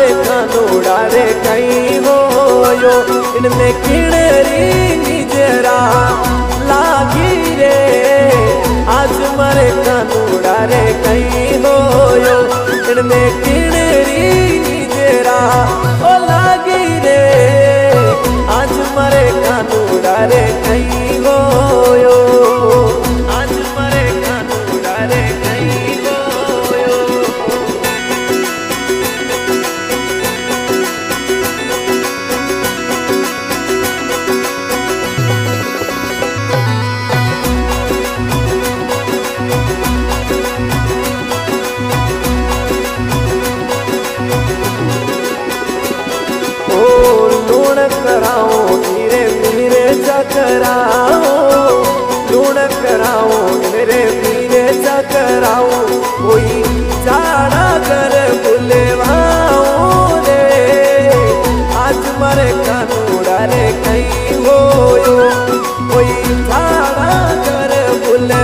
मारे कानूड़ा रे कहीं होयो इनमें किणरी निजरा लागी रे आज मारे कानूड़ा रे कहीं होयो इनमें किणरी निजरा ओ लागी रे आज मारे कानूड़ा रे कहीं होयो आज मारे कानूड़ा रे कहीं होयो। लूण कराओ धीरे धीरे चकराओ लूण कराओ धीरे धीरे चकराओ कोई जाड़ा कर बुलेवाओ रे आज मारे कानूड़ा रे कहीं होयो कोई जाड़ा कर बुले